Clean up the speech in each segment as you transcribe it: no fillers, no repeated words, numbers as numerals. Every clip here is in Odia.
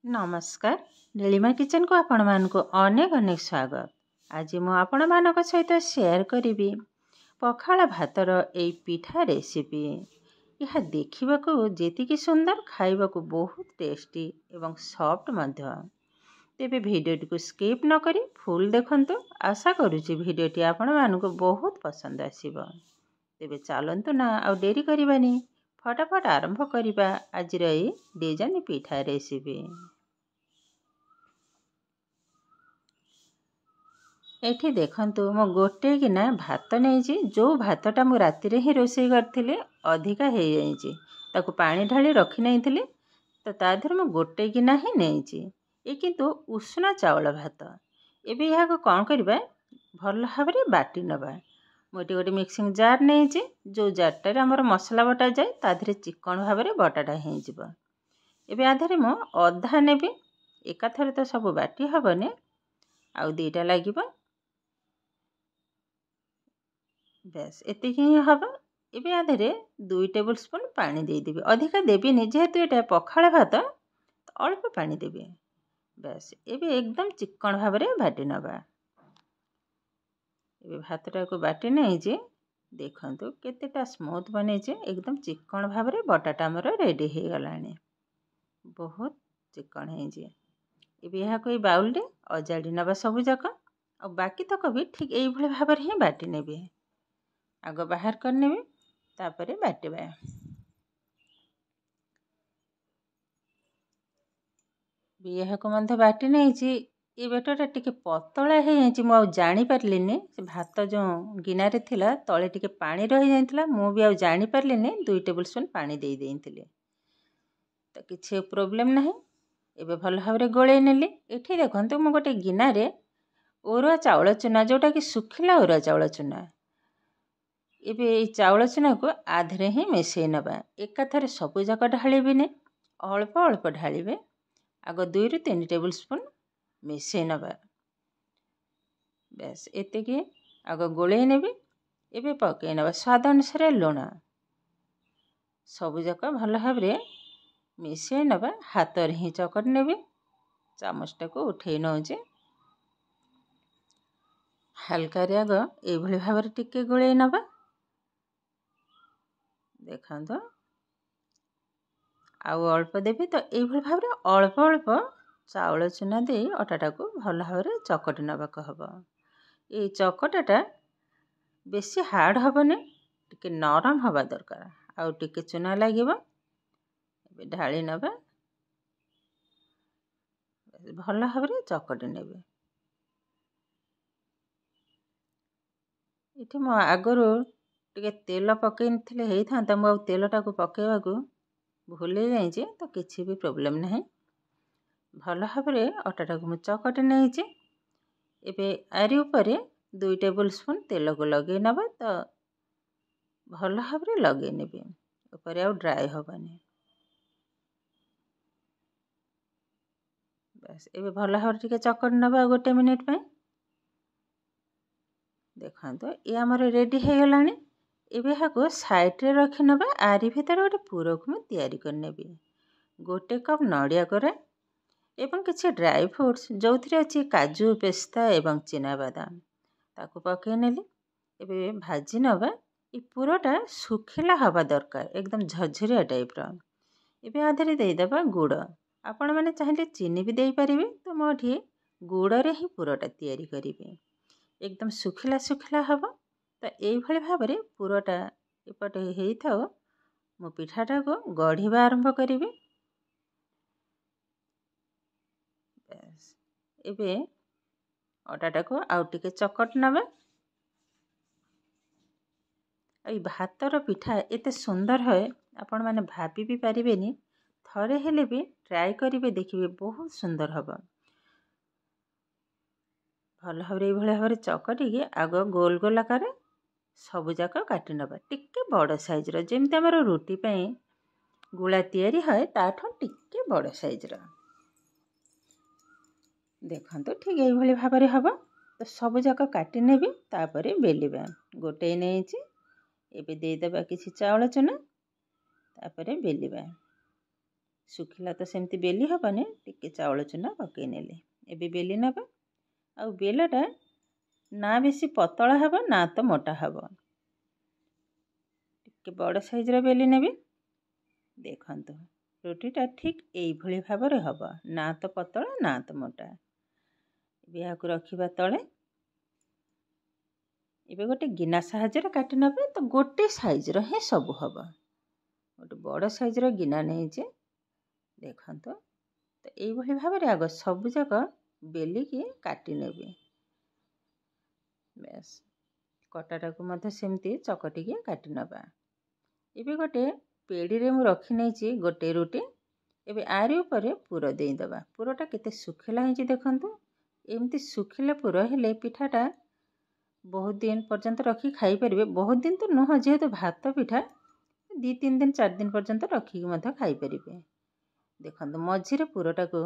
नमस्कार नीलिमा किचन को आपण मानक अनेक अनेक स्वागत। आज मु आपण मानक सहित शेयर करी पखाल भातर ए पिठा रेसिपी। यह देखा जी सुंदर खाइबा बहुत टेस्टी एवं सॉफ्ट मध्य। तेबे भिडियोटी को स्किप न करी फुल देखंतु। आशा करुच्ची भिडियोटी आपण मानक बहुत पसंद आसीबो। तेबे चलंतु ना आ डेरी करिबानी फटाफट आरंभ करिबा आज डिजाइन पिठा रेसिपी। एठी देखंतु मो गोटे गिना भात नहीं जो भातटा मु राति ही रोषे करी अधिका हो जाइए ताकू पानी ढाली रखी नहीं तो ता देहर मु गोटे गिना ही नहीं ये किंतु उषुना चावल भात। एबे यहाँ कौन करबा भल भाव में बाटी नबा। मुझे गोटे मिक्सिंग जार नहीं जो जारटार आमर मसला बटा जाए ता देहरे चिकन भाव में बटाटा हो। एबे आधे मु अधा नेबी एका थरे तो सब बाटी हेनी आउ दीटा लगे बेस एति ही हम। एबे आधे 2 टेबल स्पून पानी देदेवी अधिका देवी जेहेतु ये पखाल भात अल्प पानी देवी। बेस एबे एकदम चिकन भाव में बाटी नबा। एबे भातटा को बाटी नहीं देखंतु केतेटा स्मूथ बने एकदम चिकन भाव में बटाटा आमर रेडी हो गलानी बहुत चिकन है। एबे यहाँ कोई बाउल रे अजाड़ी नबा सबु जाक आ बाकी तक भी ठीक यही भाव में ही बाटी नेबे। आग बाहर करने तापरे बाटिबा। यह को मध्य बाटी नहीं ये बेटटा टिके पतला है मुझे जानी पारलिनी से भात जो गिनारे थिला तले टिके पानी रही जाइथिला मु भी आ जानी पारलिनी 2 टेबल स्पून पानी दे देइथिले तो किसी प्रोब्लेम नहीं। एबे भल भाव में गोले नेली। एठी देखंतु मु गोटे गिनारे ओरुआ चावल चूना जोटा कि सुखिला ओरुआ चावल चूना एबे चावल चूना को आधे ही मिसई नबा। एका थरे सबु जाक ढालिबिने अल्प अल्प ढालिबे। आग 2 ରୁ 3 टेबल स्पून मिसई नबा। बेस एतिकी आग गोले नेबी। एबे पकई नबा स्वाद अनुसार लुण सबु जाक भल भाव में मिसई नबा। हाथ ही चकट नेबी चामचटा को उठे नौचे हल्का आग ये भाव में टिके गोले नबा। देखो आउ अल्प देवी तो ये भाव में अल्प अल्प चावल चूना दे अटाटा को भल भाव में चकटी नबाक हम। ये चकटाटा बेसी हार्ड हेनी टिके नरम हवा दरकार आउ टिके चूना लगे ढाली नबा भल भाव में चकटी नेबे। ये मो आगरू टिके तेल पकई होता मु तेलटा को पकेवा को भूल जाइए तो किसी भी प्रोब्लेम नहीं। भल भाव में अटाटा को मुझे चकटी नहीं एबे आरी उपरे 2 टेबल स्पून तेल को लगे नबा तो भल भाव में लगे नेबे ऊपर आउ ड्राई हेनी। बस एबे भल भाव टिके चकटी नबा गोटे मिनिट पे। देखो ये आमर रेडी हो गलानी। एबे हाको साइड रे रखी नबा। आरी भीतर गोटे पूर को मैं तैयारी करनेबी। गोटे कप नड़िया कोरा एवं किसी ड्राई फ्रूट्स जो थी अच्छी काजू पेस्ता एवं चिना बादाम ताको पकई नेली। एबे भाजी नबा। ये पूराटा सुखिला हवा दरकार एकदम झरझरिया टाइप रो। एबे आधे देदेबा गुड़ आपण मैंने चाहिए चीनी भी दे पारे तो मुझे गुड़ रे ही पूराटा तैयारी करी एकदम सुखिला सुखिला हम तो ये भाव में पूराटा एपटे हो मो पिठाटा को गढ़ा आरंभ करी। एबे अटाटा को आउ टिके चकट नबा। ये भातर पिठा एते सुंदर है आपण मैंने भाभी भी पारिबेनी थरे हेले भी ट्राई करिवे देखिए बहुत सुंदर हम। भल भाव ये भाव में चकटिकी आग गोल गोल आकार सबु जाक काटी नबा। टिके बड़ साइज रो जेमती आमर रुटी पई गुला तैयारी है ताठो टिके बड़ साइज रो। देखंतु ठीक ये भाव में हम तो सबु जाक काटी नेबी तापरे बेलिबा। गोटे नहीं एबे देदेबा किसी चावल चूना तापरे बेलिबा ଶୁଖିଲା ତ ସେମିତି ବେଲି ହେବନି, ଟିକେ ଚାଉଳ ଚୁନା ପକାଇ ନେଲି। ଏବେ ବେଲି ନେବା। ଆଉ ବେଲଟା ନା ବେଶୀ ପତଳା ହେବ ନା ତ ମୋଟା ହେବ, ଟିକେ ବଡ଼ ସାଇଜ୍ର ବେଲି ନେବି। ଦେଖନ୍ତୁ ରୁଟିଟା ଠିକ୍ ଏଇଭଳି ଭାବରେ ହେବ, ନା ତ ପତଳା ନା ତ ମୋଟା। ଏବେ ଏହାକୁ ରଖିବା ତଳେ। ଏବେ ଗୋଟେ ଗିନା ସାହାଯ୍ୟରେ କାଟି ନେବେ, ତ ଗୋଟେ ସାଇଜ୍ର ହିଁ ସବୁ ହେବ। ଗୋଟେ ବଡ଼ ସାଇଜ୍ର ଗିନା ନେଇଛି। ଦେଖନ୍ତୁ ତ ଏଇଭଳି ଭାବରେ ଆଗ ସବୁଯାକ ବେଲିକି କାଟି ନେବି। ବେଶ କଟାଟାକୁ ମଧ୍ୟ ସେମିତି ଚକଟିକି କାଟି ନେବା। ଏବେ ଗୋଟେ ପେଡ଼ିରେ ମୁଁ ରଖି ନେଇଛି ଗୋଟେ ରୁଟି। ଏବେ ଆରି ଉପରେ ପୁର ଦେଇଦେବା। ପୁରଟା କେତେ ଶୁଖିଲା ହେଇଛି ଦେଖନ୍ତୁ। ଏମିତି ଶୁଖିଲା ପୁର ହେଲେ ପିଠାଟା ବହୁତ ଦିନ ପର୍ଯ୍ୟନ୍ତ ରଖି ଖାଇପାରିବେ। ବହୁତ ଦିନ ତ ନୁହଁ, ଯେହେତୁ ଭାତ ପିଠା 2-3 ଦିନ 4 ଦିନ ପର୍ଯ୍ୟନ୍ତ ରଖିକି ମଧ୍ୟ ଖାଇପାରିବେ। ଦେଖନ୍ତୁ ମଝିରେ ପୁରଟାକୁ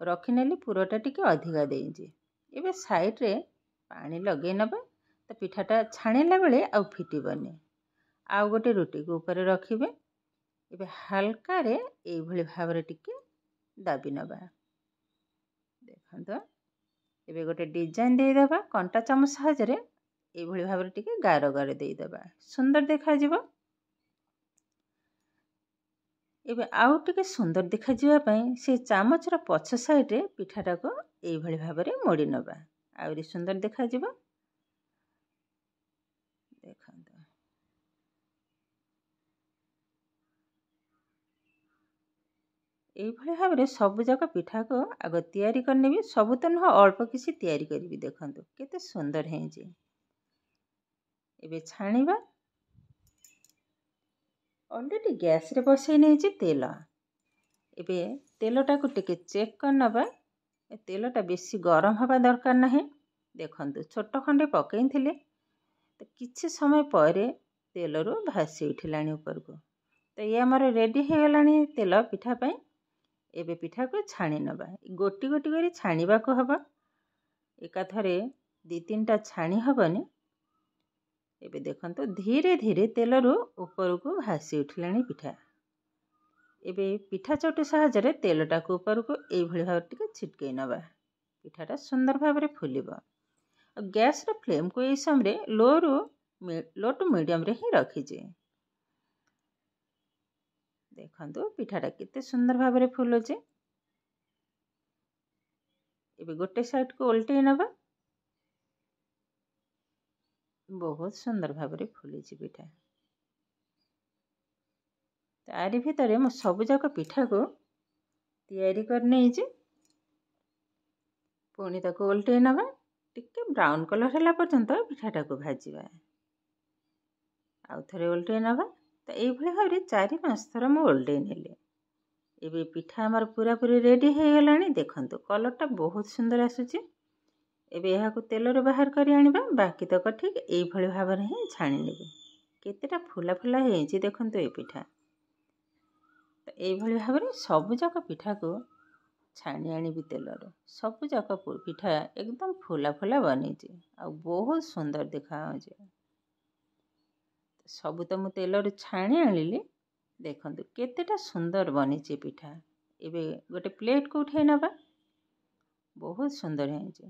ରଖିନେଲି, ପୁରଟା ଟିକେ ଅଧିକା ଦେଇଛି। ଏବେ ସାଇଡ଼ରେ ପାଣି ଲଗାଇ ନେବା, ତ ପିଠାଟା ଛାଣିଲା ବେଳେ ଆଉ ଫିଟିବନି। ଆଉ ଗୋଟେ ରୁଟିକୁ ଉପରେ ରଖିବେ। ଏବେ ହାଲକାରେ ଏଇଭଳି ଭାବରେ ଟିକେ ଦାବି ନେବା। ଦେଖନ୍ତୁ ଏବେ ଗୋଟେ ଡିଜାଇନ୍ ଦେଇଦେବା। କଣ୍ଟା ଚାମଚ ସାହାଯ୍ୟରେ ଏଇଭଳି ଭାବରେ ଟିକେ ଗାର ଗାର ଦେଇଦେବା, ସୁନ୍ଦର ଦେଖାଯିବ। ଏବେ ଆଉ ଟିକେ ସୁନ୍ଦର ଦେଖାଯିବା ପାଇଁ ସେ ଚାମଚର ପଛ ସାଇଡ଼ରେ ପିଠାଟାକୁ ଏଇଭଳି ଭାବରେ ମୋଡ଼ି ନେବା, ଆହୁରି ସୁନ୍ଦର ଦେଖାଯିବ। ଦେଖନ୍ତୁ এইଭଳି ଭାବରେ ସବୁଯାକ ପିଠାକୁ ଆଗ ତିଆରି କରିନେବି। ସବୁ ତ ନୁହଁ, ଅଳ୍ପ କିଛି ତିଆରି କରିବି। ଦେଖନ୍ତୁ କେତେ ସୁନ୍ଦର ହେଇଛି। ଏବେ ଛାଣିବା। ଅଲରେଡ଼ି ଗ୍ୟାସରେ ବସାଇ ନେଇଛି ତେଲ। ଏବେ ତେଲଟାକୁ ଟିକେ ଚେକ୍ କରିନେବା। ଏ ତେଲଟା ବେଶୀ ଗରମ ହେବା ଦରକାର ନାହିଁ। ଦେଖନ୍ତୁ ଛୋଟ ଖଣ୍ଡେ ପକାଇଥିଲେ, ତ କିଛି ସମୟ ପରେ ତେଲରୁ ଭାସି ଉଠିଲାଣି ଉପରକୁ। ତ ଇଏ ଆମର ରେଡ଼ି ହେଇଗଲାଣି ତେଲ ପିଠା ପାଇଁ। ଏବେ ପିଠାକୁ ଛାଣି ନେବା। ଗୋଟି ଗୋଟି କରି ଛାଣିବାକୁ ହେବ, ଏକାଥରେ 2-3ଟା ଛାଣି ହେବନି। ଏବେ ଦେଖନ୍ତୁ ଧୀରେ ଧୀରେ ତେଲରୁ ଉପରକୁ ଭାସି ଉଠିଲାଣି ପିଠା। ଏବେ ପିଠା ଚଟୁ ସାହାଯ୍ୟରେ ତେଲଟାକୁ ଉପରକୁ ଏଇଭଳି ଭାବରେ ଟିକେ ଛିଟକେଇ ନେବା। ପିଠାଟା ସୁନ୍ଦର ଭାବରେ ଫୁଲିବ। ଆଉ ଗ୍ୟାସର ଫ୍ଲେମ୍କୁ ଏଇ ସମୟରେ ଲୋ ଟୁ ମିଡ଼ିୟମରେ ହିଁ ରଖିଛି। ଦେଖନ୍ତୁ ପିଠାଟା କେତେ ସୁନ୍ଦର ଭାବରେ ଫୁଲୁଛି। ଏବେ ଗୋଟେ ସାଇଡ଼କୁ ଓଲଟେଇ ନେବା। ବହୁତ ସୁନ୍ଦର ଭାବରେ ଫୁଲିଛି ପିଠା। ତାରି ଭିତରେ ମୁଁ ସବୁଯାକ ପିଠାକୁ ତିଆରି କରି ନେଇଛି। ପୁଣି ତାକୁ ଓଲଟେଇ ନେବା। ଟିକେ ବ୍ରାଉନ୍ କଲର୍ ହେଲା ପର୍ଯ୍ୟନ୍ତ ପିଠାଟାକୁ ଭାଜିବା। ଆଉ ଥରେ ଓଲଟେଇ ନେବା। ତ ଏଇଭଳି ଭାବରେ 4-5 ଥର ମୁଁ ଓଲଟେଇ ନେଲି। ଏବେ ପିଠା ଆମର ପୁରାପୁରି ରେଡ଼ି ହେଇଗଲାଣି। ଦେଖନ୍ତୁ କଲର୍ଟା ବହୁତ ସୁନ୍ଦର ଆସୁଛି। ଏବେ ଏହାକୁ ତେଲରୁ ବାହାର କରି ଆଣିବା। ବାକି ତକ ଠିକ୍ ଏଇଭଳି ଭାବରେ ହିଁ ଛାଣି ନେବି। କେତେଟା ଫୁଲା ଫୁଲା ହେଇଛି ଦେଖନ୍ତୁ ଏ ପିଠା। ତ ଏଇଭଳି ଭାବରେ ସବୁଯାକ ପିଠାକୁ ଛାଣି ଆଣିବି ତେଲରୁ। ସବୁଯାକ ପିଠା ଏକଦମ ଫୁଲା ଫୁଲା ବନେଇଛି, ଆଉ ବହୁତ ସୁନ୍ଦର ଦେଖାଯାଉଛି। ସବୁ ତ ମୁଁ ତେଲରୁ ଛାଣି ଆଣିଲି। ଦେଖନ୍ତୁ କେତେଟା ସୁନ୍ଦର ବନିଛି ପିଠା। ଏବେ ଗୋଟେ ପ୍ଲେଟ୍କୁ ଉଠାଇ ନେବା। ବହୁତ ସୁନ୍ଦର ହେଇଛି।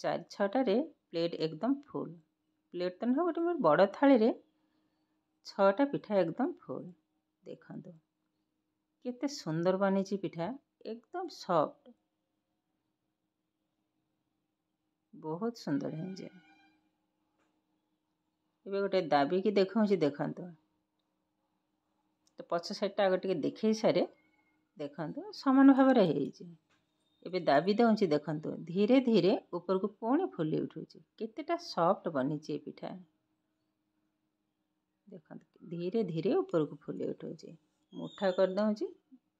4-6ଟାରେ ପ୍ଲେଟ୍ ଏକଦମ ଫୁଲ୍। ପ୍ଲେଟ୍ ତ ନୁହଁ, ଗୋଟେ ବଡ଼ ଥାଳିରେ 6ଟା ପିଠା ଏକଦମ ଫୁଲ୍। ଦେଖନ୍ତୁ କେତେ ସୁନ୍ଦର ବନିଛି ପିଠା, ଏକଦମ ସଫ୍ଟ, ବହୁତ ସୁନ୍ଦର ହେଇଛି। ଏବେ ଗୋଟେ ଦାବିକି ଦେଖାଉଛି। ଦେଖନ୍ତୁ ତ ପଛ ସାଇଡ଼୍ଟା ଆଗ ଟିକେ ଦେଖେଇ ସାରେ। ଦେଖନ୍ତୁ ସମାନ ଭାବରେ ହେଇଛି। ଏବେ ଦାବି ଦେଉଛି। ଦେଖନ୍ତୁ ଧୀରେ ଧୀରେ ଉପରକୁ ପୁଣି ଫୁଲି ଉଠୁଛି। କେତେଟା ସଫ୍ଟ ବନିଛି ଏ ପିଠା। ଦେଖନ୍ତୁ ଧୀରେ ଧୀରେ ଉପରକୁ ଫୁଲି ଉଠୁଛି। ମୁଠା କରିଦେଉଛି।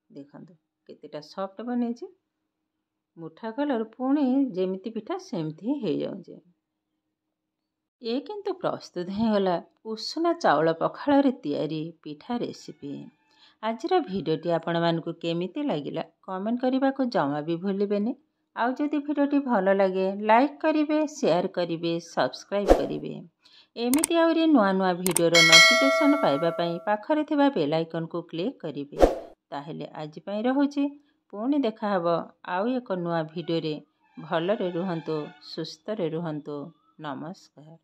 ଦେଖନ୍ତୁ କେତେଟା ସଫ୍ଟ ବନେଇଛି। ମୁଠା କଲାରୁ ପୁଣି ଯେମିତି ପିଠା ସେମିତି ହେଇଯାଉଛି। ଏ କିନ୍ତୁ ପ୍ରସ୍ତୁତ ହେଇଗଲା ଉଷୁନା ଚାଉଳ ପଖାଳରେ ତିଆରି ପିଠା ରେସିପି। ଆଜିର ଭିଡ଼ିଓଟି ଆପଣମାନଙ୍କୁ କେମିତି ଲାଗିଲା କମେଣ୍ଟ କରିବାକୁ ଜମା ବି ଭୁଲିବେନି। ଆଉ ଯଦି ଭିଡ଼ିଓଟି ଭଲ ଲାଗେ ଲାଇକ୍ କରିବେ, ସେୟାର କରିବେ, ସବସ୍କ୍ରାଇବ୍ କରିବେ। ଏମିତି ଆହୁରି ନୂଆ ନୂଆ ଭିଡ଼ିଓର ନୋଟିଫିକେସନ୍ ପାଇବା ପାଇଁ ପାଖରେ ଥିବା ବେଲ୍ ଆଇକନ୍କୁ କ୍ଲିକ୍ କରିବେ। ତାହେଲେ ଆଜି ପାଇଁ ରହୁଛି। ପୁଣି ଦେଖାହେବ ଆଉ ଏକ ନୂଆ ଭିଡ଼ିଓରେ। ଭଲରେ ରୁହନ୍ତୁ, ସୁସ୍ଥରେ ରୁହନ୍ତୁ। ନମସ୍କାର।